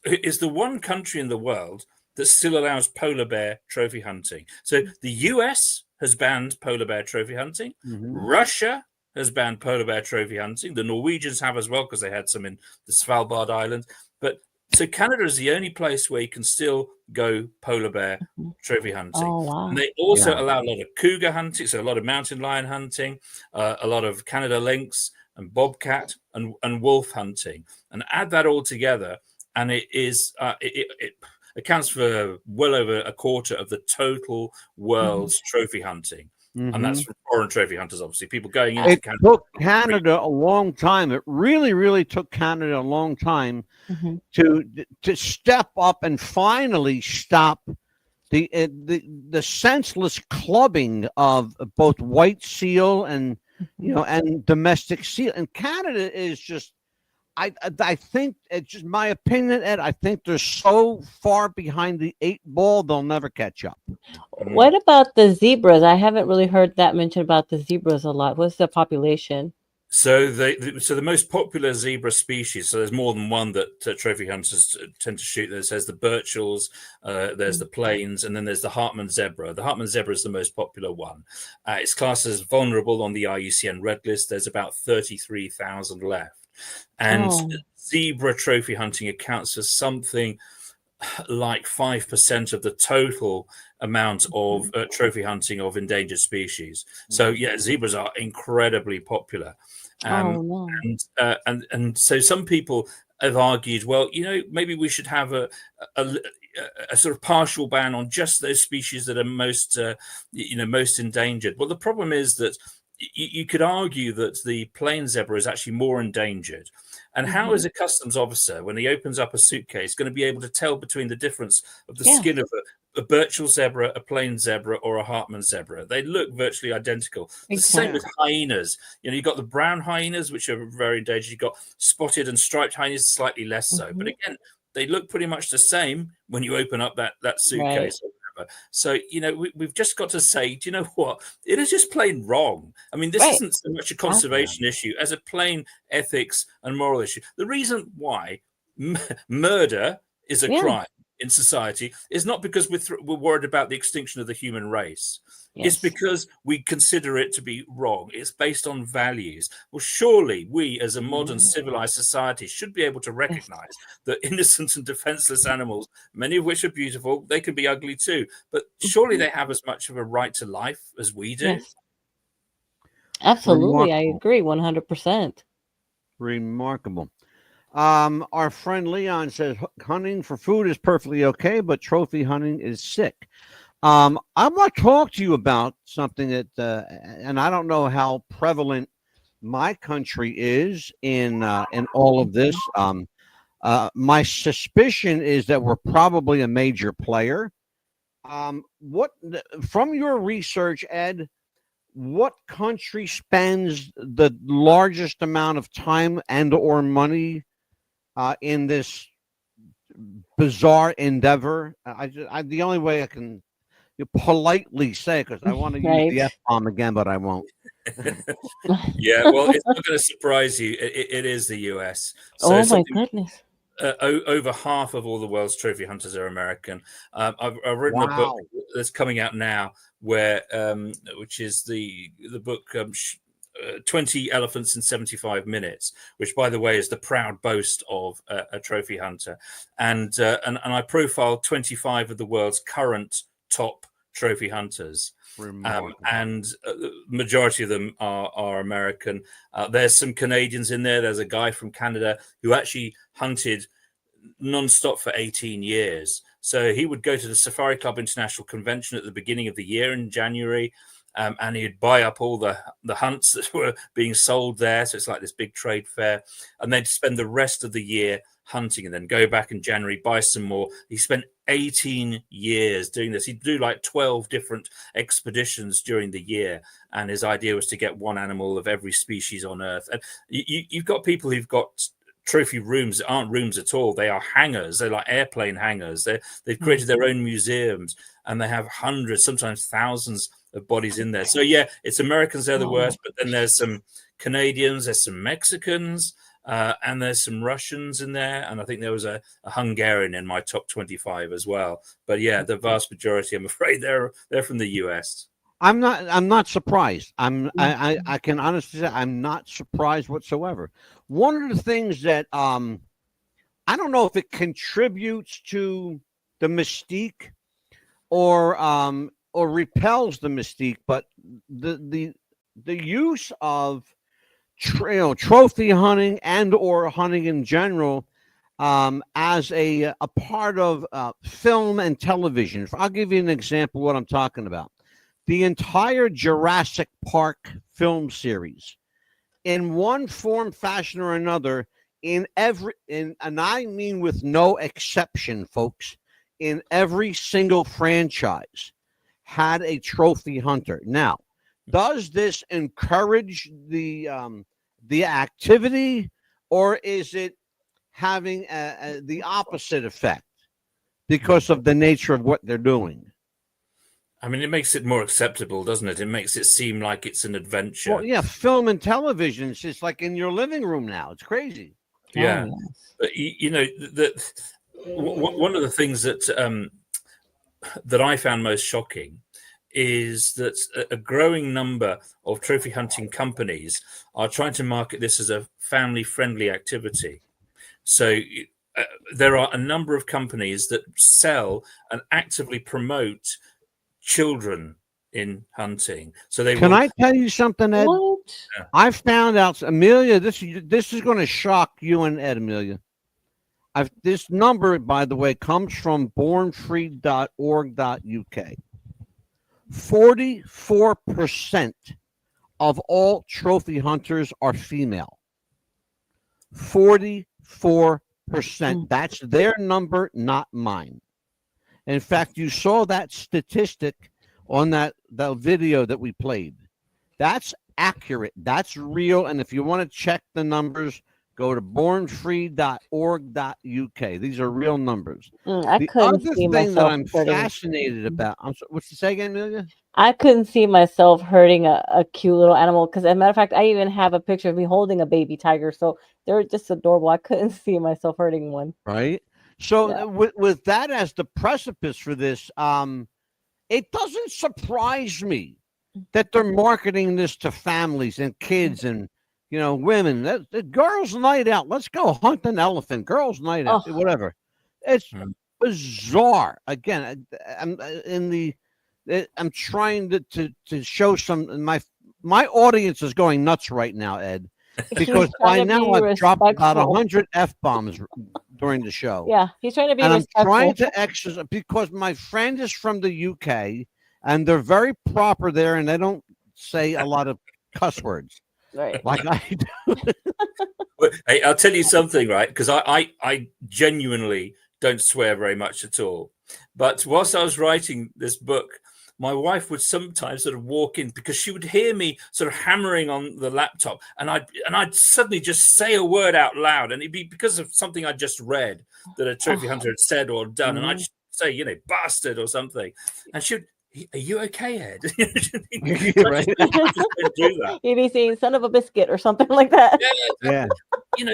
is the one country in the world that still allows polar bear trophy hunting. So the US has banned polar bear trophy hunting. Russia has banned polar bear trophy hunting. The Norwegians have as well, because they had some in the Svalbard Islands. But so Canada is the only place where you can still go polar bear trophy hunting.
Oh, wow.
And they also allow a lot of cougar hunting, so a lot of mountain lion hunting, a lot of Canada lynx and bobcat and wolf hunting, and add that all together, and it is it accounts for well over a quarter of the total world's trophy hunting. And that's from foreign trophy hunters, obviously, people going into Canada.
It took Canada a long time. It really, really took Canada a long time to step up and finally stop the senseless clubbing of both white seal and and domestic seal. And Canada is just, I think, it's just my opinion, Ed. I think they're so far behind the 8 ball, they'll never catch up.
What about the zebras? I haven't really heard that mentioned about the zebras a lot. What's the population?
So the most popular zebra species, so there's more than one that trophy hunters tend to shoot. There's the Birchells, there's the plains, and then there's the Hartmann zebra. The Hartmann zebra is the most popular one. It's classed as vulnerable on the IUCN Red List. There's about 33,000 left. And zebra trophy hunting accounts for something like 5% of the total amount of trophy hunting of endangered species. So yeah, zebras are incredibly popular. And so some people have argued, well, maybe we should have a sort of partial ban on just those species that are most most endangered. Well, the problem is that you could argue that the plain zebra is actually more endangered. And how is a customs officer, when he opens up a suitcase, going to be able to tell between the difference of the skin of a Birchall zebra, a plain zebra, or a Hartmann zebra? They look virtually identical. It's the same with hyenas. You've got the brown hyenas, which are very endangered. You've got spotted and striped hyenas, slightly less so. But again, they look pretty much the same when you open up that suitcase. Right. So, we've just got to say, do you know what? It is just plain wrong. I mean, this isn't so much a conservation issue as a plain ethics and moral issue. The reason why murder is a crime in society is not because we're worried about the extinction of the human race. It's because we consider it to be wrong. It's based on values. Well, surely we, as a modern civilized society, should be able to recognize that innocent and defenseless animals, many of which are beautiful, they can be ugly too, but surely they have as much of a right to life as we do.
Yes. Absolutely. I agree 100%.
Remarkable. Our friend Leon says hunting for food is perfectly okay, but trophy hunting is sick. I want to talk to you about something that, and I don't know how prevalent my country is in all of this. My suspicion is that we're probably a major player. What, from your research, Ed, what country spends the largest amount of time and or money in this bizarre endeavor? The only way I can politely say, because I want to use the F-bomb again, but I won't.
Yeah, well, it's not going to surprise you. It is the US. So
my goodness.
Over half of all the world's trophy hunters are American. I've written a book that's coming out now, which is the book 20 elephants in 75 minutes, which, by the way, is the proud boast of a trophy hunter. And I profiled 25 of the world's current top trophy hunters. And the majority of them are American. There's some Canadians in there. There's a guy from Canada who actually hunted non-stop for 18 years. So he would go to the Safari Club International Convention at the beginning of the year in January, and he'd buy up all the hunts that were being sold there. So it's like this big trade fair. And they'd spend the rest of the year hunting and then go back in January, buy some more. He spent 18 years doing this. He'd do like 12 different expeditions during the year. And his idea was to get one animal of every species on Earth. And you've got people who've got trophy rooms that aren't rooms at all. They are hangars. They're like airplane hangars. They've created their own museums, and they have hundreds, sometimes thousands of bodies in there. So yeah, it's Americans, they're the worst, but then there's some Canadians, there's some Mexicans, and there's some Russians in there, and I think there was a Hungarian in my top 25 as well. But yeah, the vast majority, I'm afraid, they're from the US.
I'm not surprised. I can honestly say I'm not surprised whatsoever. One of the things that I don't know if it contributes to the mystique or repels the mystique, but the use of trophy hunting and or hunting in general as a part of film and television. I'll give you an example of what I'm talking about. The entire Jurassic Park film series, in one form, fashion, or another, and I mean with no exception, folks, in every single franchise, had a trophy hunter. Now, does this encourage the activity, or is it having the opposite effect because of the nature of what they're doing?
I mean, it makes it more acceptable, doesn't it? It makes it seem like it's an adventure.
Well, yeah, film and television, it's just like in your living room now. It's crazy.
Yeah. But, you know, one of the things that that I found most shocking is that a growing number of trophy hunting companies are trying to market this as a family-friendly activity. So there are a number of companies that sell and actively promote children in hunting. So they
I tell you something, Ed?
What?
Yeah.
I found out, Amelia, this is going to shock you and Ed, Amelia. This number, by the way, comes from bornfree.org.uk. 44% of all trophy hunters are female. 44%. That's their number, not mine. In fact, you saw that statistic on that video that we played. That's accurate. That's real. And if you want to check the numbers, go to bornfree.org.uk. These are real numbers.
I
The
couldn't
other
see
thing that
myself
I'm
hurting.
fascinated about, what's the say again, Amelia?
I couldn't see myself hurting a cute little animal, because as a matter of fact, I even have a picture of me holding a baby tiger. So they're just adorable. I couldn't see myself hurting one.
Right. So
Yeah.
with that as the precipice for this, it doesn't surprise me that they're marketing this to families and kids and women. The girls' night out. Let's go hunt an elephant. Girls' night out. Whatever. It's bizarre. Again, I'm trying to show some. My audience is going nuts right now, Ed, because by now I've dropped about 100 F-bombs during the show.
Yeah, he's trying to be
and
respectful.
I'm trying to exercise, because my friend is from the UK and they're very proper there, and they don't say a lot of cuss words.
Right.
Like I do.
Hey, I'll tell you something, right? Because I genuinely don't swear very much at all. But whilst I was writing this book, my wife would sometimes sort of walk in, because she would hear me sort of hammering on the laptop, and I'd suddenly just say a word out loud, and it'd be because of something I just read that a trophy hunter had said or done, and I'd just say, bastard or something, and she'd, "Are you okay, Ed?"
Right.
Do that.
He'd be saying "son of a biscuit" or something like that.
Yeah.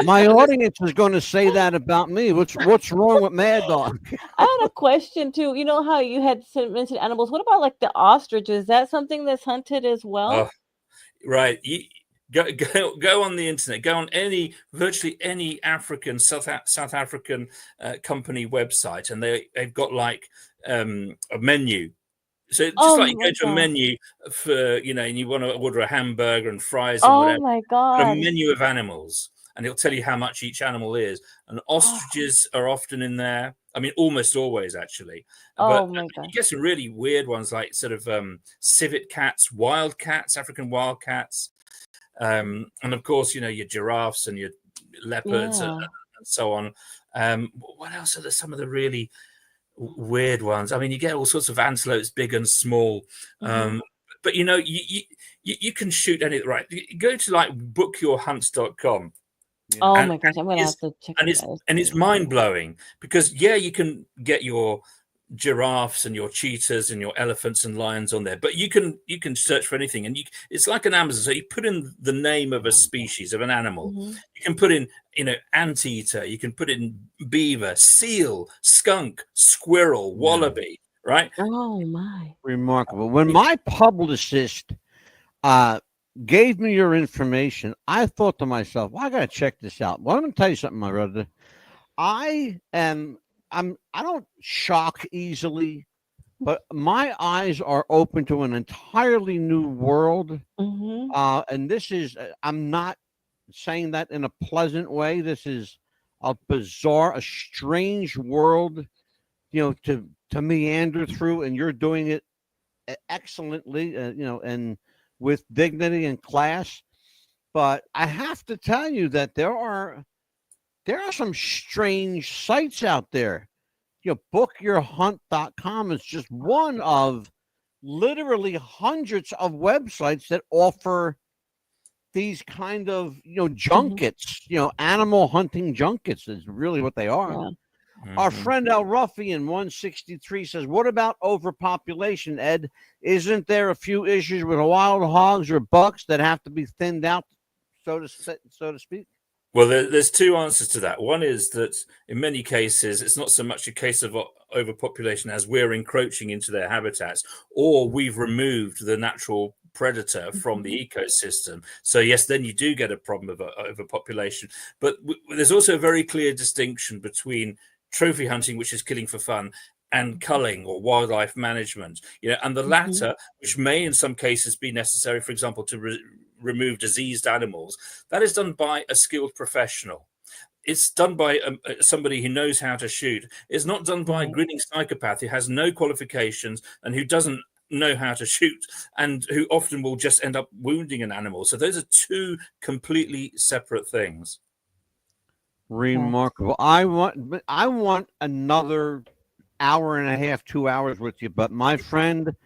My audience is going to say that about me. What's wrong with Mad Dog?
I had a question too. You know how you had mentioned animals? What about like the ostrich? Is that something that's hunted as well?
Right. Go on the internet. Go on virtually any South African company website, and they've got like a menu. So just
Oh
like you
my
go to a
God.
menu for, and you want to order a hamburger and fries and
Oh
whatever,
my
a
God.
menu of animals, and it'll tell you how much each animal is. And ostriches are often in there. I mean, almost always actually.
Oh
But
my
you
God.
get some really weird ones, like sort of civet cats, wild cats, African wild cats, and of course, your giraffes and your leopards and
Yeah.
so on. What else are there? Some of the really weird ones. I mean, you get all sorts of antelopes, big and small. But you can shoot any right. You go to like bookyourhunt.com.
Oh
and
my gosh, I'm gonna have to check
and
it
it's
out.
and it's mind blowing because you can get your giraffes and your cheetahs and your elephants and lions on there, but you can search for anything, and it's like an Amazon. So you put in the name of a species of an animal. You can put in anteater, you can put in beaver, seal, skunk, squirrel, wallaby, right?
Oh my.
Remarkable. When my publicist gave me your information, I thought to myself, well, I gotta check this out. Well, I'm gonna tell you something, my brother. I don't shock easily, but my eyes are open to an entirely new world. And this is I'm not saying that in a pleasant way. This is a bizarre, a strange world, to meander through, and you're doing it excellently, and with dignity and class. But I have to tell you that there are some strange sites out there. Bookyourhunt.com is just one of literally hundreds of websites that offer these kind of junkets, animal hunting junkets is really what they are.
Yeah.
Our friend El Ruffian 163 says, what about overpopulation, Ed? Isn't there a few issues with wild hogs or bucks that have to be thinned out, so to speak?
Well, there's two answers to that. One is that in many cases, it's not so much a case of overpopulation as we're encroaching into their habitats, or we've removed the natural predator from the ecosystem. So yes, then you do get a problem of overpopulation. But there's also a very clear distinction between trophy hunting, which is killing for fun, and culling or wildlife management. And the latter, which may in some cases be necessary, for example, to remove diseased animals, that is done by a skilled professional. It's done by somebody who knows how to shoot. It's not done by a grinning psychopath who has no qualifications and who doesn't know how to shoot, and who often will just end up wounding an animal. So those are two completely separate things.
Remarkable. I want another hour and a half, 2 hours with you, but my friend,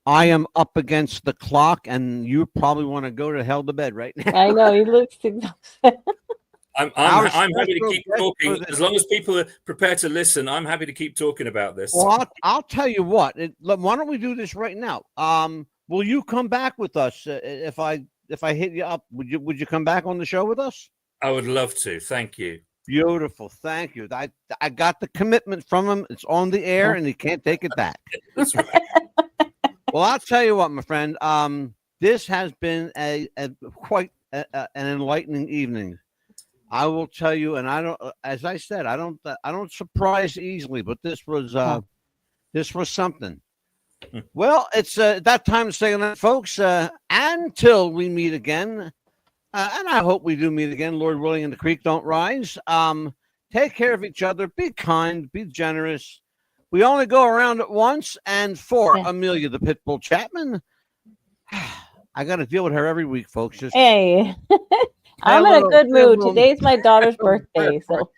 I am up against the clock, and you probably want to go to hell to bed right now.
I know he looks exhausted.
I'm happy to keep talking as long as people are prepared to listen. I'm happy to keep talking about this.
Well, I'll tell you what. Why don't we do this right now? Will you come back with us if I hit you up? Would you come back on the show with us?
I would love to. Thank you.
Beautiful. Thank you. I got the commitment from him. It's on the air, and he can't take it back.
That's right.
Well, I'll tell you what, my friend. This has been quite an enlightening evening. I will tell you, and I don't. As I said, I don't surprise easily, but this was something. Well, it's that time to say goodnight, folks. Until we meet again, and I hope we do meet again, Lord willing, and the creek don't rise. Take care of each other. Be kind. Be generous. We only go around it once, and for Amelia the Pitbull Chapman, I got to deal with her every week, folks.
Hey, I'm in a good mood. Today's my daughter's birthday, so.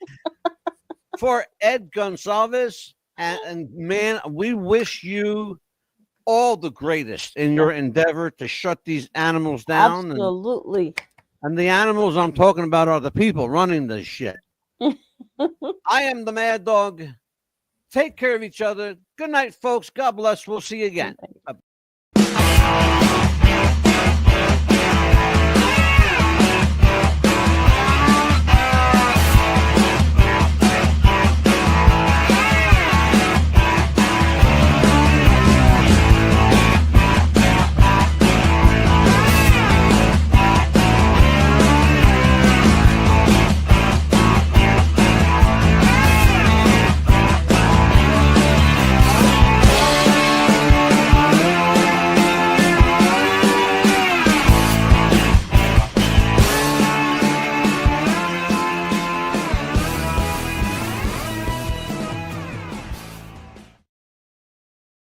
For Ed Goncalves, and man, we wish you all the greatest in your endeavor to shut these animals down.
Absolutely.
And the animals I'm talking about are the people running this shit. I am the Mad Dog. Take care of each other. Good night, folks. God bless. We'll see you again.